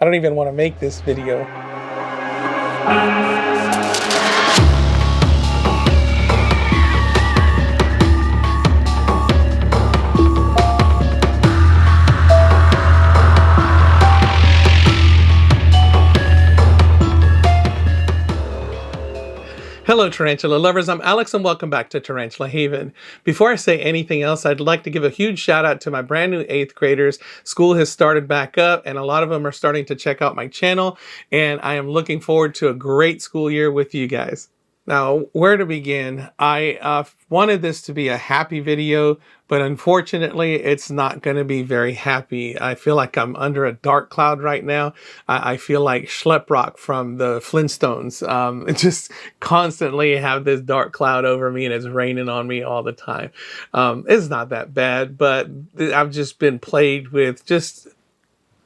I don't even want to make this video. Hello tarantula lovers, I'm Alex and welcome back to Tarantula Haven. Before I say anything else, I'd like to give a huge shout out to my brand new 8th graders. School has started back up and a lot of them are starting to check out my channel, and I am looking forward to a great school year with you guys. Now, where to begin? I wanted this to be a happy video, but unfortunately, it's not going to be very happy. I feel like I'm under a dark cloud right now. I feel like Schleprock from the Flintstones. Just constantly have this dark cloud over me and it's raining on me all the time. It's not that bad, but I've just been plagued with just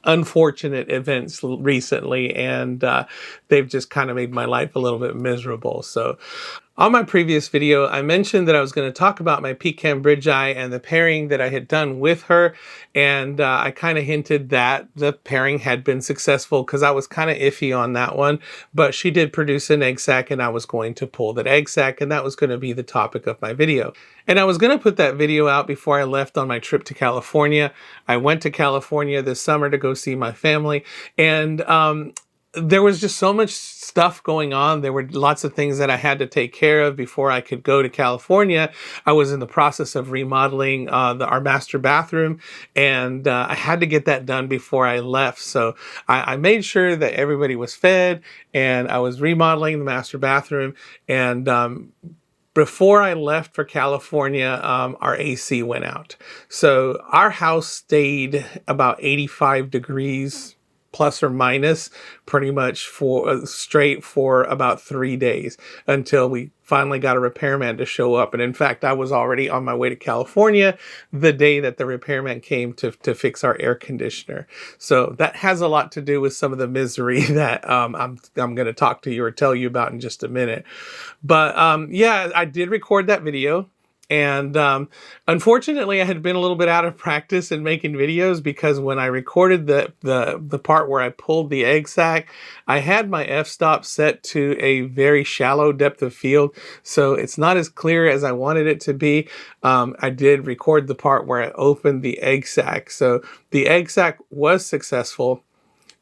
unfortunate events recently, and they've just kind of made my life a little bit miserable. So on my previous video, I mentioned that I was going to talk about my Pecan Bridgei and the pairing that I had done with her, and I kind of hinted that the pairing had been successful because I was kind of iffy on that one, but she did produce an egg sac and I was going to pull that egg sac, and that was going to be the topic of my video. And I was going to put that video out before I left on my trip to California. I went to California this summer to go see my family, and there was just so much stuff going on. There were lots of things that I had to take care of before I could go to California. I was in the process of remodeling our master bathroom, and I had to get that done before I left. So I made sure that everybody was fed, and I was remodeling the master bathroom, and before I left for California, our AC went out. So our house stayed about 85 degrees plus or minus pretty much for straight for about 3 days until we finally got a repairman to show up. And in fact, I was already on my way to California the day that the repairman came to fix our air conditioner. So that has a lot to do with some of the misery that I'm going to talk to you or tell you about in just a minute. But yeah, I did record that video. And unfortunately, I had been a little bit out of practice in making videos because when I recorded the part where I pulled the egg sac, I had my f-stop set to a very shallow depth of field, so it's not as clear as I wanted it to be. I did record the part where I opened the egg sac, so the egg sac was successful.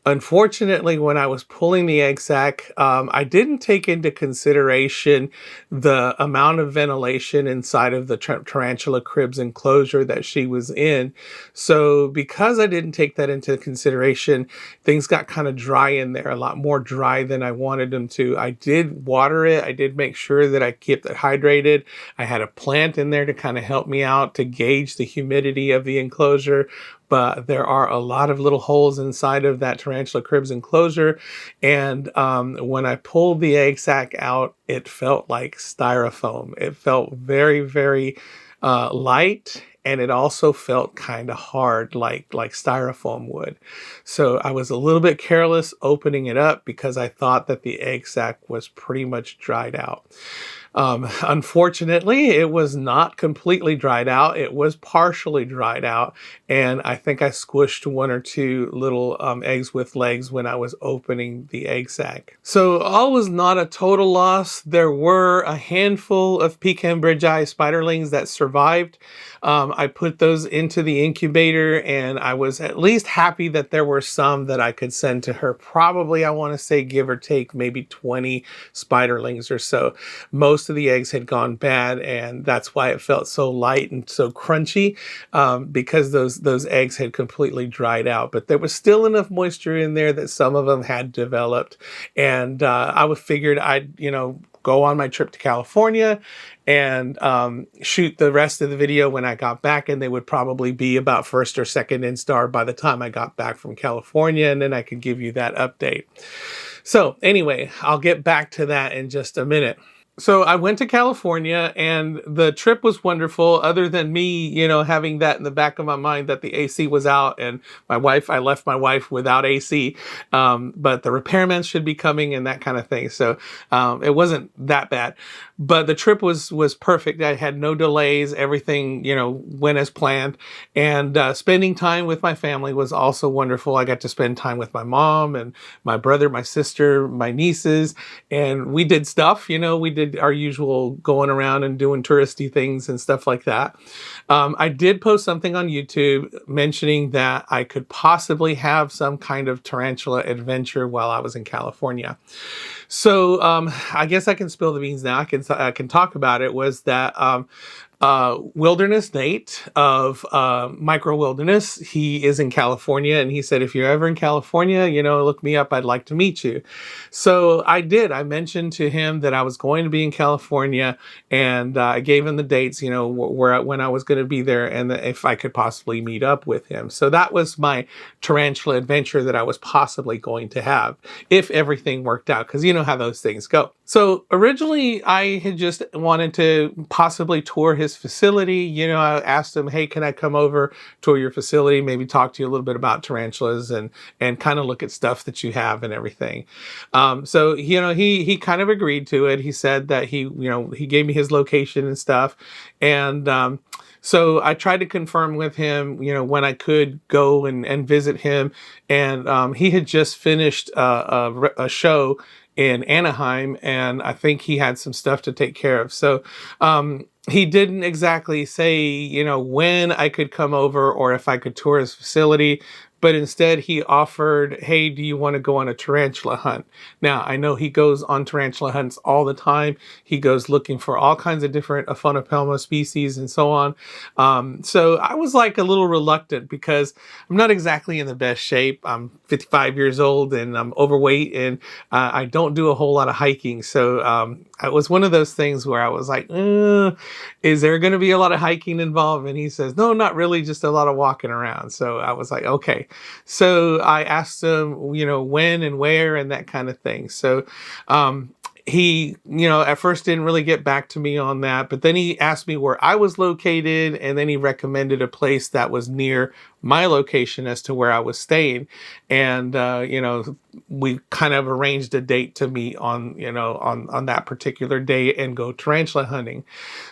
Unfortunately, when I was pulling the egg sac, I didn't take into consideration the amount of ventilation inside of the tarantula cribs enclosure that she was in. So because I didn't take that into consideration, things got kind of dry in there, a lot more dry than I wanted them to. I did water it. I did make sure that I kept it hydrated. I had a plant in there to kind of help me out to gauge the humidity of the enclosure. But there are a lot of little holes inside of that tarantula cribs enclosure. And when I pulled the egg sac out, it felt like styrofoam. It felt very, very light. And it also felt kind of hard, like styrofoam would. So I was a little bit careless opening it up because I thought that the egg sac was pretty much dried out. Unfortunately, it was not completely dried out. It was partially dried out, and I think I squished 1 or 2 little eggs with legs when I was opening the egg sac. So all was not a total loss. There were a handful of Pecan Bridgei spiderlings that survived. I put those into the incubator, and I was at least happy that there were some that I could send to her. Probably, I want to say, give or take, maybe 20 spiderlings or so. Most of the eggs had gone bad, and that's why it felt so light and so crunchy, because those eggs had completely dried out. But there was still enough moisture in there that some of them had developed, and I figured I'd go on my trip to California and shoot the rest of the video when I got back, and they would probably be about 1st or 2nd instar by the time I got back from California, and then I could give you that update. So anyway, I'll get back to that in just a minute. So I went to California and the trip was wonderful, other than me, having that in the back of my mind that the AC was out, and I left my wife without AC. But the repairman should be coming and that kind of thing. So it wasn't that bad, but the trip was perfect. I had no delays. Everything, went as planned. And spending time with my family was also wonderful. I got to spend time with my mom and my brother, my sister, my nieces, and we did stuff. We did our usual going around and doing touristy things and stuff like that. I did post something on YouTube mentioning that I could possibly have some kind of tarantula adventure while I was in California. So I guess I can spill the beans now. I can talk about it. Was that Wilderness Nate of Micro Wilderness? He is in California, and he said, if you're ever in California, look me up. I'd like to meet you. So I did. I mentioned to him that I was going to be in California, and I gave him the dates, when I was going to be there, and if I could possibly meet up with him. So that was my tarantula adventure that I was possibly going to have if everything worked out, because you know how those things go. So originally I had just wanted to possibly tour his facility. I asked him, hey, can I come over, tour your facility, maybe talk to you a little bit about tarantulas and kind of look at stuff that you have and everything. So, he kind of agreed to it. He said that he gave me his location and stuff. And, so I tried to confirm with him, when I could go and visit him. And he had just finished a show in Anaheim, and I think he had some stuff to take care of. So he didn't exactly say, when I could come over or if I could tour his facility. But instead he offered, hey, do you want to go on a tarantula hunt? Now, I know he goes on tarantula hunts all the time. He goes looking for all kinds of different Aphonopelma species and so on. So I was like a little reluctant because I'm not exactly in the best shape. I'm 55 years old and I'm overweight, and I don't do a whole lot of hiking. So it was one of those things where I was like, is there going to be a lot of hiking involved? And he says, no, not really, just a lot of walking around. So I was like, okay. So I asked him, when and where and that kind of thing. So he, at first didn't really get back to me on that, but then he asked me where I was located, and then he recommended a place that was near my location as to where I was staying. And, we kind of arranged a date to meet on that particular day and go tarantula hunting.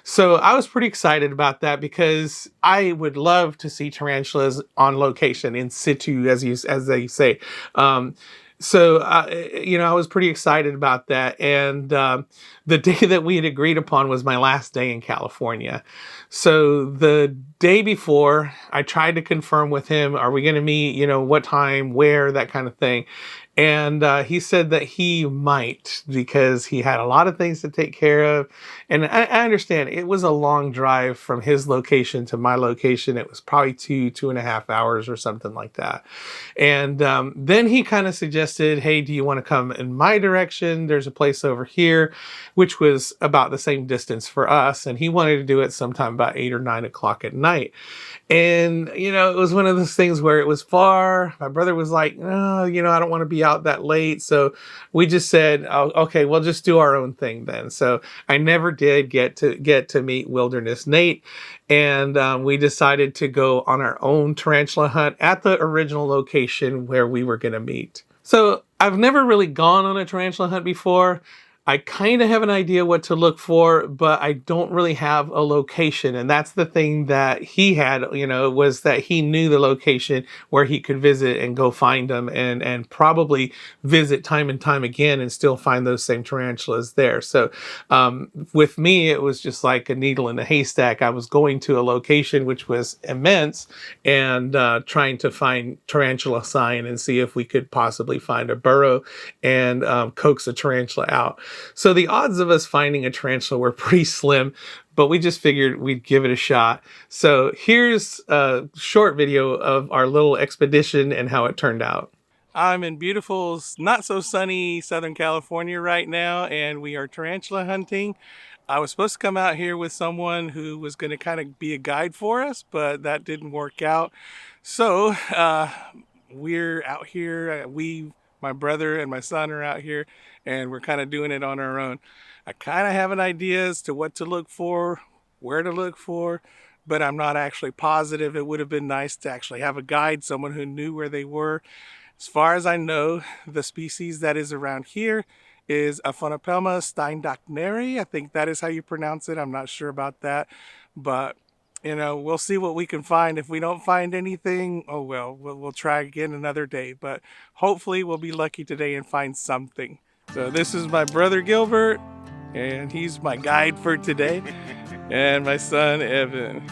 So I was pretty excited about that because I would love to see tarantulas on location, in situ, as they say. So, I was pretty excited about that. And the day that we had agreed upon was my last day in California. So the day before, I tried to confirm with him, are we going to meet, what time, where, that kind of thing. And he said that he might, because he had a lot of things to take care of. And I understand it was a long drive from his location to my location. It was probably 2.5 hours or something like that. And then he kind of suggested, hey, do you want to come in my direction? There's a place over here, which was about the same distance for us. And he wanted to do it sometime about 8 or 9 o'clock at night. And, it was one of those things where it was far. My brother was like, oh, I don't want to be out that late. So we just said, oh, okay, we'll just do our own thing then. So I never did get to meet Wilderness Nate. And we decided to go on our own tarantula hunt at the original location where we were going to meet. So I've never really gone on a tarantula hunt before. I kind of have an idea what to look for, but I don't really have a location. And that's the thing that he had, was that he knew the location where he could visit and go find them, and probably visit time and time again and still find those same tarantulas there. So with me, it was just like a needle in a haystack. I was going to a location which was immense and trying to find tarantula sign and see if we could possibly find a burrow and coax a tarantula out. So the odds of us finding a tarantula were pretty slim, but we just figured we'd give it a shot. So here's a short video of our little expedition and how it turned out. I'm in beautiful, not so sunny Southern California right now, and we are tarantula hunting. I was supposed to come out here with someone who was going to kind of be a guide for us, but that didn't work out. So we're out here. my brother and my son are out here, and we're kind of doing it on our own. I kind of have an idea as to what to look for, where to look for, but I'm not actually positive. It would have been nice to actually have a guide, someone who knew where they were. As far as I know, the species that is around here is Aphonopelma steinbacheri. I think that is how you pronounce it. I'm not sure about that, but you know, we'll see what we can find. If we don't find anything, oh well, we'll try again another day, but hopefully we'll be lucky today and find something. So this is my brother Gilbert, and he's my guide for today, and my son Evan.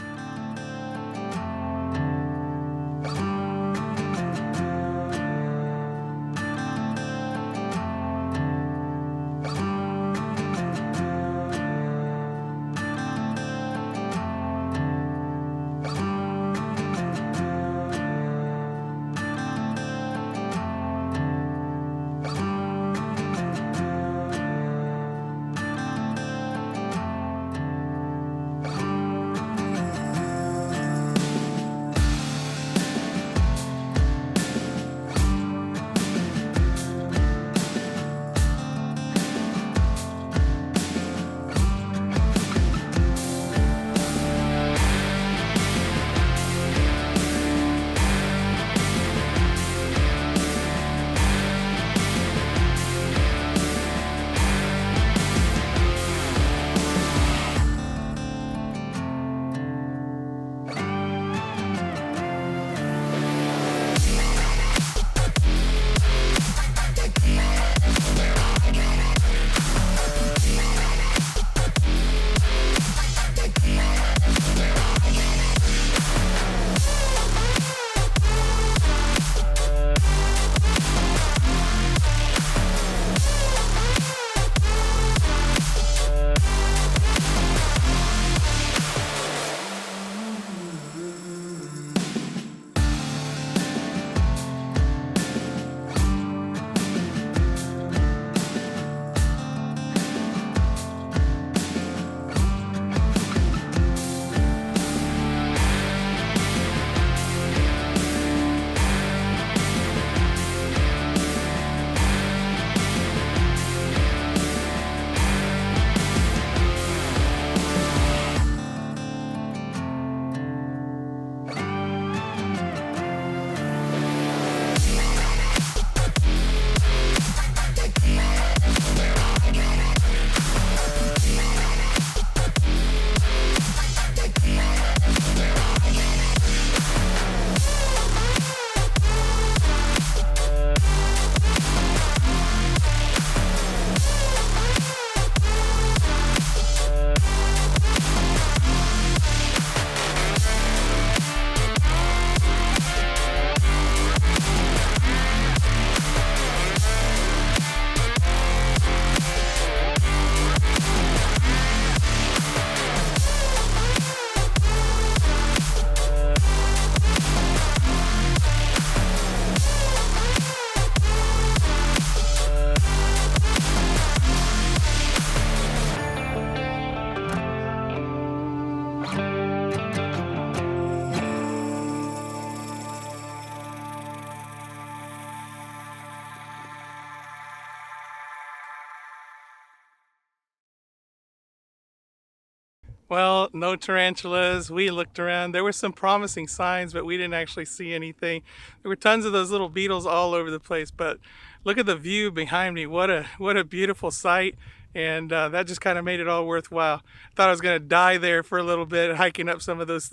Well, no tarantulas. We looked around. There were some promising signs, but we didn't actually see anything. There were tons of those little beetles all over the place, but look at the view behind me. What a beautiful sight. And that just kind of made it all worthwhile. Thought I was going to die there for a little bit, hiking up some of those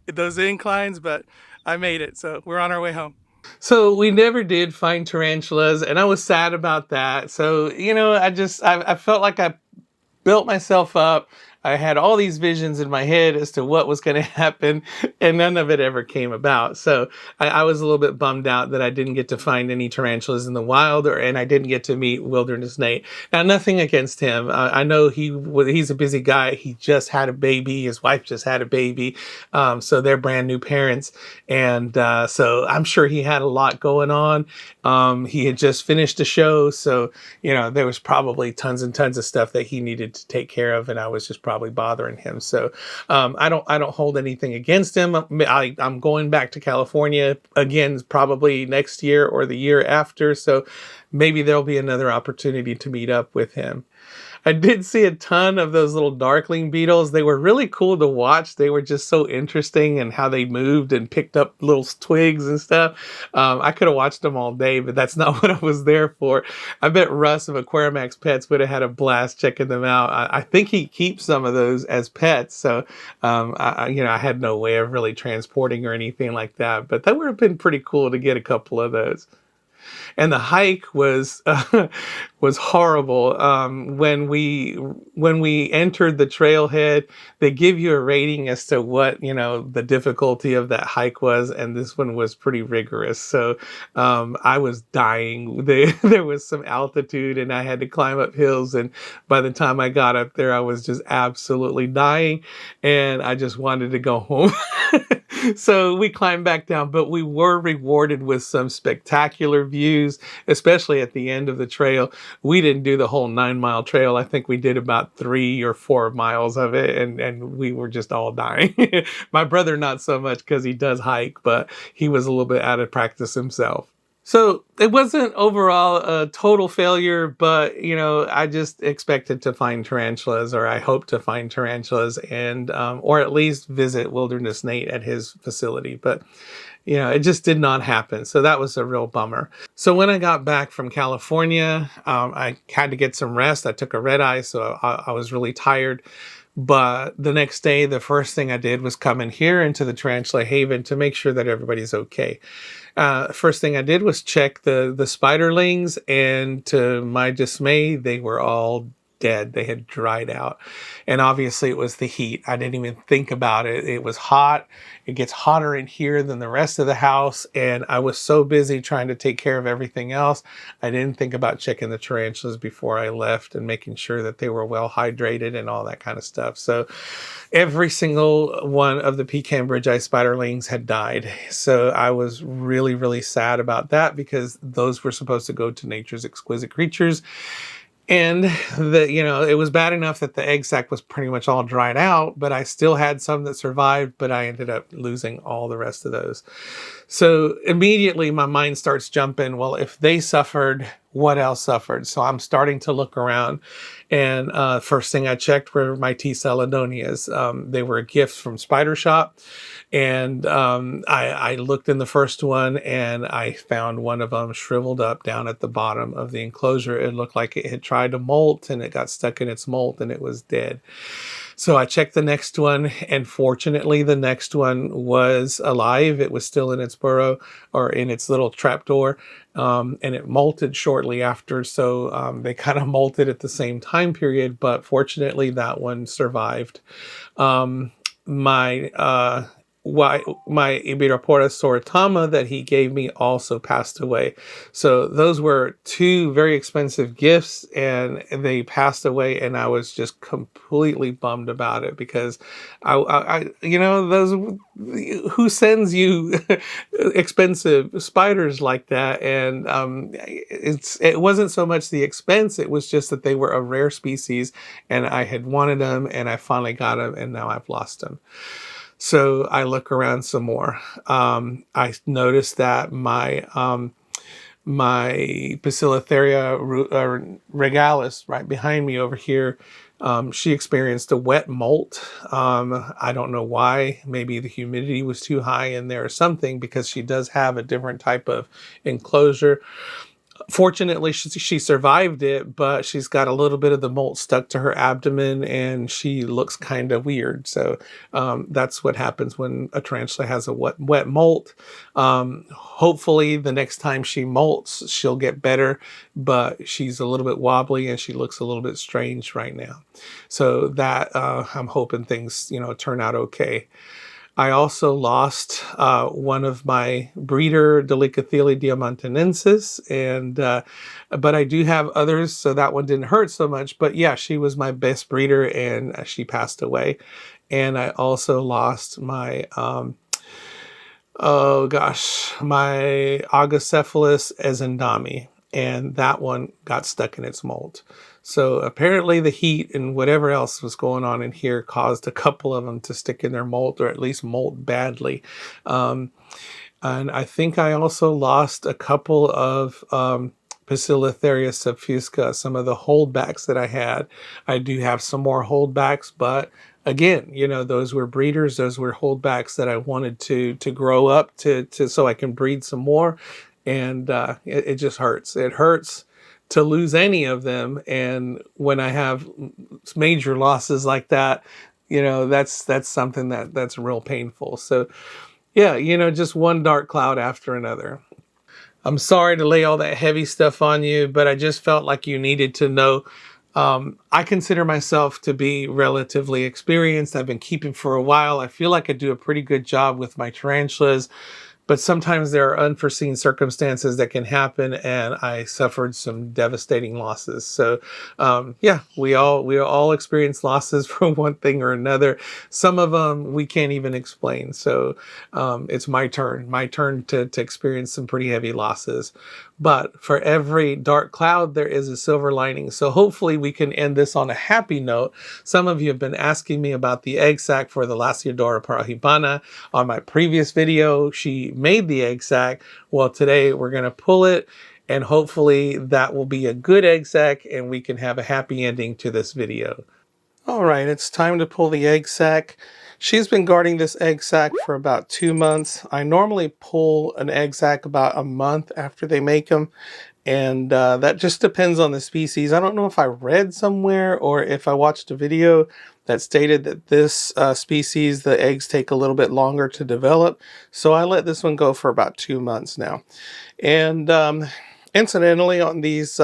those inclines, but I made it. So we're on our way home. So we never did find tarantulas, and I was sad about that. So, you know, I felt like I built myself up. I had all these visions in my head as to what was going to happen, and none of it ever came about. So I was a little bit bummed out that I didn't get to find any tarantulas in the wild, and I didn't get to meet Wilderness Nate. Now, nothing against him. I know he's a busy guy. He just had a baby. His wife just had a baby. So they're brand new parents. And so I'm sure he had a lot going on. He had just finished a show. So, you know, there was probably tons and tons of stuff that he needed to take care of. And I was just probably probably bothering him. So I don't hold anything against him. I'm going back to California again, probably next year or the year after. So maybe there'll be another opportunity to meet up with him. I did see a ton of those little darkling beetles. They were really cool to watch. They were just so interesting and how they moved and picked up little twigs and stuff. I could have watched them all day, but that's not what I was there for. I bet Russ of Aquarimax Pets would have had a blast checking them out. I think he keeps some of those as pets. So, I had no way of really transporting or anything like that, but that would have been pretty cool to get a couple of those. And the hike was was horrible. When we entered the trailhead, they give you a rating as to what the difficulty of that hike was, and this one was pretty rigorous. So I was dying. There was some altitude, and I had to climb up hills. And by the time I got up there, I was just absolutely dying, and I just wanted to go home. So we climbed back down, but we were rewarded with some spectacular views, especially at the end of the trail. We didn't do the whole 9-mile trail. I think we did about 3 or 4 miles of it, and we were just all dying. My brother, not so much because he does hike, but he was a little bit out of practice himself. So it wasn't overall a total failure, but I just expected to find tarantulas, or I hoped to find tarantulas, and or at least visit Wilderness Nate at his facility. But it just did not happen. So that was a real bummer. So when I got back from California, I had to get some rest. I took a red eye, so I was really tired. But the next day, the first thing I did was come in here into the Tarantula Haven to make sure that everybody's okay. First thing I did was check the spiderlings, and to my dismay, they were all dead. They had dried out. And obviously it was the heat. I didn't even think about it. It was hot. It gets hotter in here than the rest of the house. And I was so busy trying to take care of everything else, I didn't think about checking the tarantulas before I left and making sure that they were well hydrated and all that kind of stuff. So every single one of the Pecan Bridgei spiderlings had died. So I was really, really sad about that, because those were supposed to go to Nature's Exquisite Creatures. And it was bad enough that the egg sac was pretty much all dried out, but I still had some that survived, but I ended up losing all the rest of those. So immediately my mind starts jumping, well, if they suffered, what else suffered? So I'm starting to look around, and first thing I checked were my T. Celadonias. They were a gift from Spider Shop, and I looked in the first one, and I found one of them shriveled up down at the bottom of the enclosure. It looked like it had tried to molt, and it got stuck in its molt, and it was dead. So I checked the next one, and fortunately the next one was alive. It was still in its burrow, or in its little trapdoor, and it molted shortly after. So they kind of molted at the same time period, but fortunately that one survived. My Ibirapora soratama that he gave me also passed away. So those were 2 very expensive gifts, and they passed away, and I was just completely bummed about it, because those, who sends you expensive spiders like that? And it wasn't so much the expense, it was just that they were a rare species, and I had wanted them, and I finally got them, and now I've lost them. So I look around some more. I noticed that my Bacillotheria regalis right behind me over here, she experienced a wet molt. I don't know why. Maybe the humidity was too high in there or something, because she does have a different type of enclosure. Fortunately, she survived it, but she's got a little bit of the molt stuck to her abdomen, and she looks kind of weird. So that's what happens when a tarantula has a wet molt. Hopefully the next time she molts, she'll get better, but she's a little bit wobbly, and she looks a little bit strange right now. So that I'm hoping things turn out okay. I also lost one of my breeder, Delicathele diamantinensis, but I do have others, so that one didn't hurt so much. But yeah, she was my best breeder, and she passed away. And I also lost my my Agocephalus ezendami. and that one got stuck in its molt. So apparently the heat and whatever else was going on in here caused a couple of them to stick in their molt, or at least molt badly. And I think I also lost a couple of Bacillotheria subfusca, some of the holdbacks that I had. I do have some more holdbacks, but again, you know, those were breeders, those were holdbacks that I wanted to grow up to so I can breed some more. And it just hurts. It hurts to lose any of them. And when I have major losses like that, you know, that's something that's real painful. So yeah, you know, just one dark cloud after another. I'm sorry to lay all that heavy stuff on you, but I just felt like you needed to know. I consider myself to be relatively experienced. I've been keeping for a while. I feel like I do a pretty good job with my tarantulas, but sometimes there are unforeseen circumstances that can happen, and I suffered some devastating losses. So, yeah, we all experience losses from one thing or another. Some of them we can't even explain. So, it's my turn to experience some pretty heavy losses. But for every dark cloud, there is a silver lining. So hopefully we can end this on a happy note. Some of you have been asking me about the egg sac for the Lasiodora Parahybana. On my previous video, she made the egg sac. Well, today we're going to pull it, and hopefully that will be a good egg sac and we can have a happy ending to this video. All right, it's time to pull the egg sac. She's been guarding this egg sac for about 2 months. I normally pull an egg sac about a month after they make them, and that just depends on the species. I don't know if I read somewhere or if I watched a video that stated that this species, the eggs take a little bit longer to develop. So I let this one go for about 2 months now. And incidentally, on these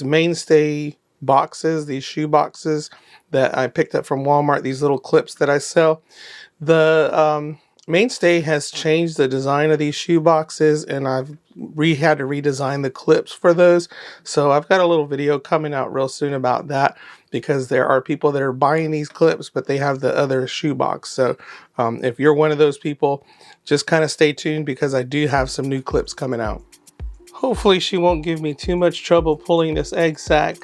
mainstay boxes, these shoe boxes that I picked up from Walmart, these little clips that I sell, the mainstay has changed the design of these shoe boxes, and I've had to redesign the clips for those. So I've got a little video coming out real soon about that, because there are people that are buying these clips, but they have the other shoe box. So if you're one of those people, just kind of stay tuned, because I do have some new clips coming out. Hopefully she won't give me too much trouble pulling this egg sac.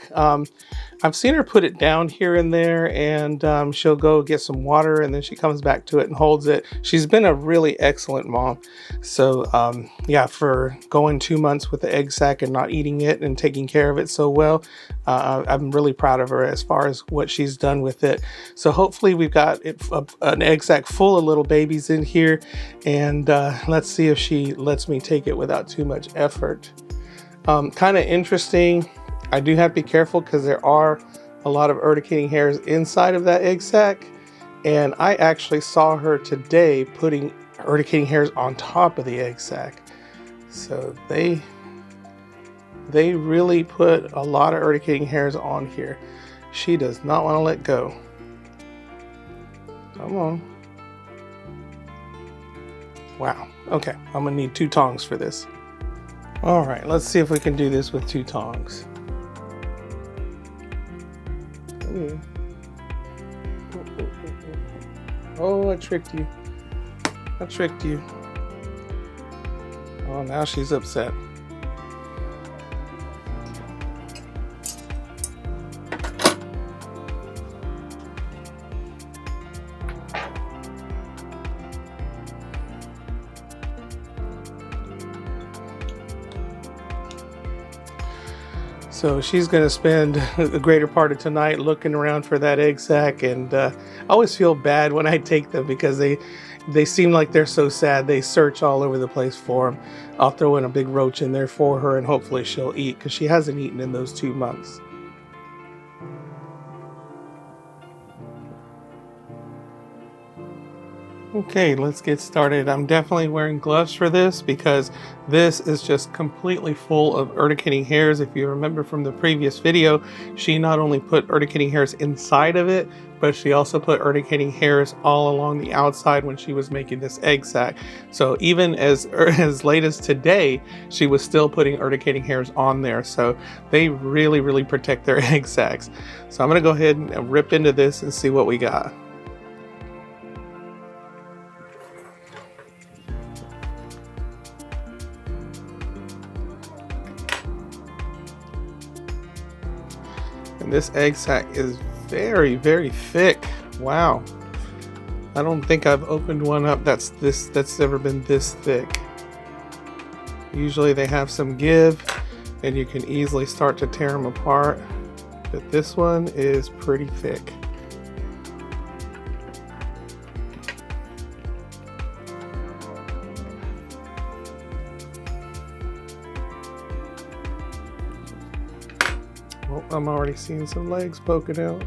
I've seen her put it down here and there, and she'll go get some water, and then she comes back to it and holds it. She's been a really excellent mom. So yeah, for going 2 months with the egg sac and not eating it and taking care of it so well, I'm really proud of her as far as what she's done with it. So hopefully we've got an egg sac full of little babies in here, and let's see if she lets me take it without too much effort. Kind of interesting. I do have to be careful because there are a lot of urticating hairs inside of that egg sac, and I actually saw her today putting urticating hairs on top of the egg sac. So they really put a lot of urticating hairs on here. She does not want to let go. Come on. Wow. Okay, I'm gonna need 2 tongs for this. All right, let's see if we can do this with 2 tongs. Ooh. Oh, I tricked you. I tricked you. Oh, now she's upset. So she's going to spend the greater part of tonight looking around for that egg sac, and I always feel bad when I take them because they seem like they're so sad. They search all over the place for them. I'll throw in a big roach in there for her, and hopefully she'll eat, because she hasn't eaten in those 2 months. Okay, let's get started. I'm definitely wearing gloves for this because this is just completely full of urticating hairs. If you remember from the previous video, she not only put urticating hairs inside of it, but she also put urticating hairs all along the outside when she was making this egg sac. So even as late as today, she was still putting urticating hairs on there. So they really, really protect their egg sacs. So I'm gonna go ahead and rip into this and see what we got. And this egg sac is very, very thick. Wow. I don't think I've opened one up that's ever been this thick. Usually they have some give and you can easily start to tear them apart, but this one is pretty thick. Oh, I'm already seeing some legs poking out.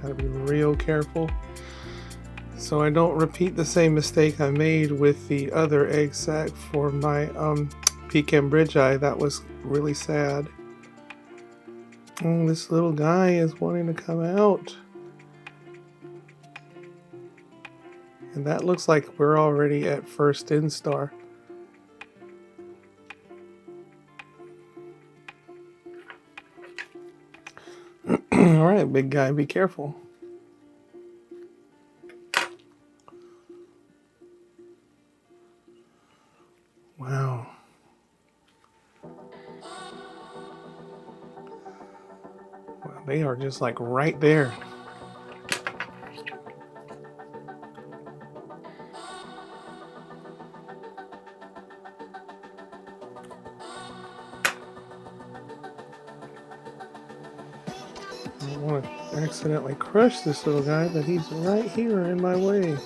Gotta be real careful so I don't repeat the same mistake I made with the other egg sac for my Pecan Bridgei. That was really sad. Oh, this little guy is wanting to come out. And that looks like we're already at first instar. All right, big guy, be careful. Wow. Wow, they are just like right there. I don't want to accidentally crush this little guy, but he's right here in my way.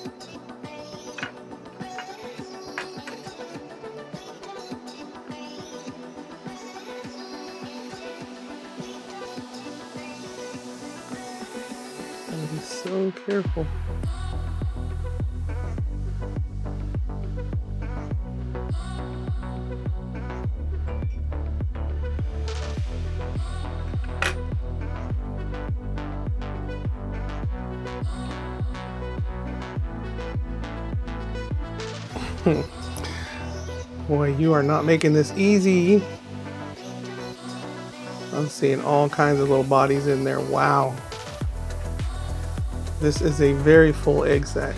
Gotta be so careful. Boy, you are not making this easy. I'm seeing all kinds of little bodies in there. Wow. This is a very full egg sac.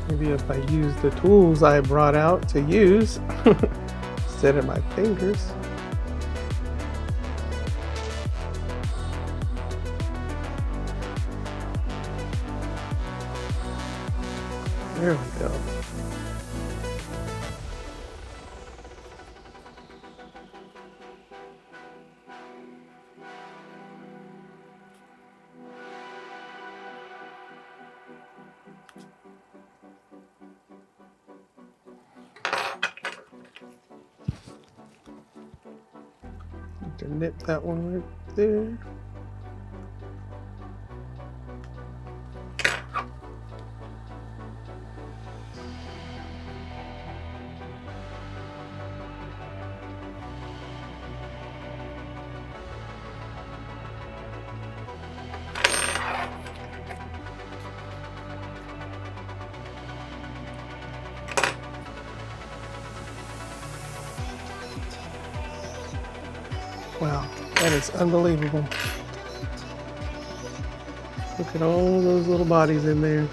Maybe if I use the tools I brought out to use instead of my fingers. There we go. To nip that one right there. Wow, that is unbelievable. Look at all those little bodies in there.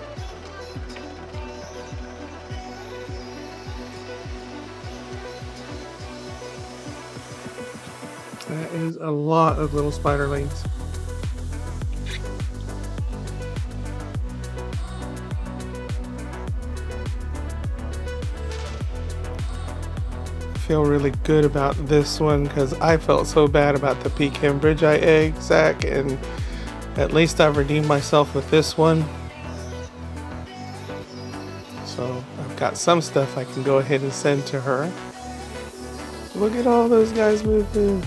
That is a lot of little spiderlings. Feel really good about this one because I felt so bad about the Pecan Bridgei egg sac, and at least I've redeemed myself with this one. So I've got some stuff I can go ahead and send to her. Look at all those guys moving.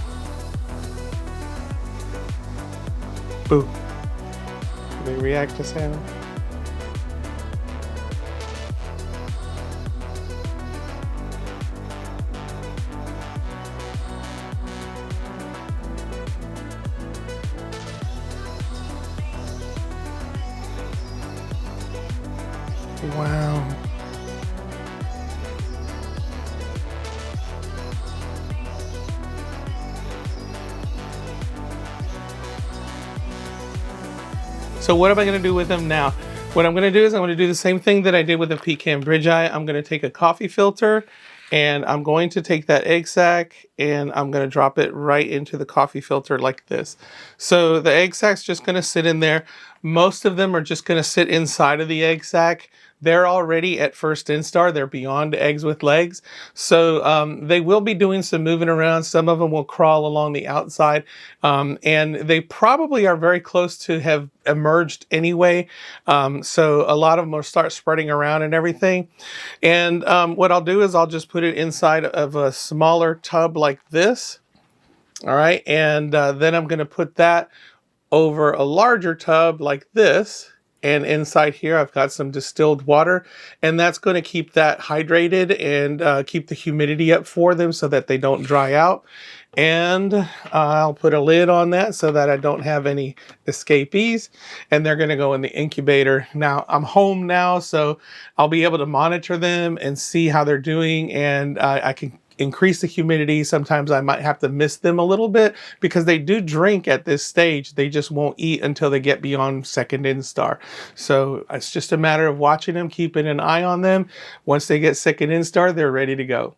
Boo. Do they react to sound? Wow. So what am I going to do with them now? What I'm going to do is I'm going to do the same thing that I did with the Pecan Bridgei. I'm going to take a coffee filter and I'm going to take that egg sac and I'm going to drop it right into the coffee filter like this. So the egg sac's just going to sit in there. Most of them are just going to sit inside of the egg sac. They're already at first instar. They're beyond eggs with legs. So they will be doing some moving around. Some of them will crawl along the outside. And they probably are very close to have emerged anyway. So a lot of them will start spreading around and everything. And what I'll do is I'll just put it inside of a smaller tub like this. All right. And then I'm going to put that over a larger tub like this. And inside here, I've got some distilled water, and that's going to keep that hydrated and keep the humidity up for them so that they don't dry out. And I'll put a lid on that so that I don't have any escapees, and they're going to go in the incubator. Now, I'm home now, so I'll be able to monitor them and see how they're doing, and I can increase the humidity. Sometimes I might have to mist them a little bit because they do drink at this stage. They just won't eat until they get beyond second instar. So it's just a matter of watching them, keeping an eye on them. Once they get second instar, they're ready to go.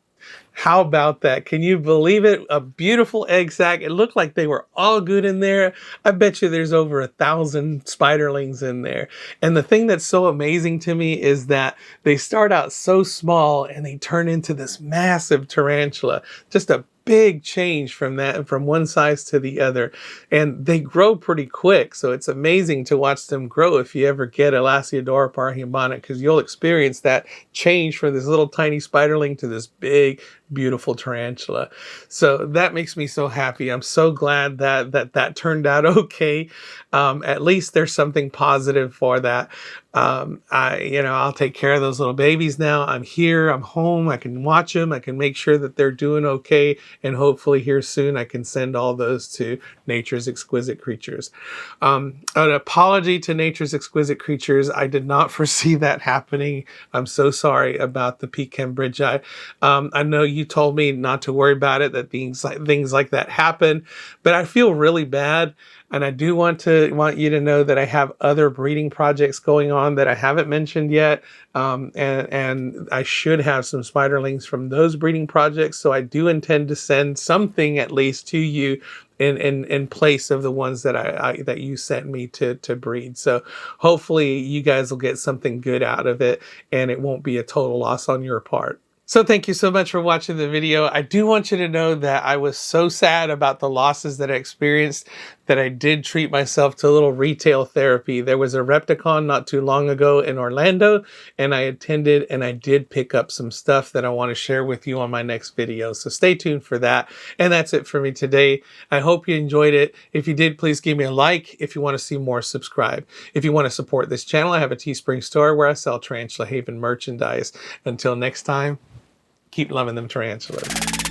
How about that? Can you believe it? A beautiful egg sac. It looked like they were all good in there. I bet you there's over 1,000 spiderlings in there. And the thing that's so amazing to me is that they start out so small and they turn into this massive tarantula. Just a big change from that, from one size to the other. And they grow pretty quick. So it's amazing to watch them grow if you ever get a Lasiodora Parahybana, because you'll experience that change from this little tiny spiderling to this big, beautiful tarantula. So that makes me so happy. I'm so glad that turned out okay. At least there's something positive for that. I'll take care of those little babies now. I'm here, I'm home, I can watch them, I can make sure that they're doing okay, and hopefully here soon I can send all those to Nature's Exquisite Creatures. An apology to Nature's Exquisite Creatures. I did not foresee that happening. I'm so sorry about the Pecan Bridgei. I know you told me not to worry about it, that things like that happen, but I feel really bad. And I do want you to know that I have other breeding projects going on that I haven't mentioned yet. And I should have some spiderlings from those breeding projects. So I do intend to send something at least to you in place of the ones that that you sent me to breed. So hopefully you guys will get something good out of it and it won't be a total loss on your part. So thank you so much for watching the video. I do want you to know that I was so sad about the losses that I experienced that I did treat myself to a little retail therapy. There was a Repticon not too long ago in Orlando, and I attended and I did pick up some stuff that I want to share with you on my next video. So stay tuned for that. And that's it for me today. I hope you enjoyed it. If you did, please give me a like. If you want to see more, subscribe. If you want to support this channel, I have a Teespring store where I sell Tarantula Haven merchandise. Until next time, keep loving them tarantulas.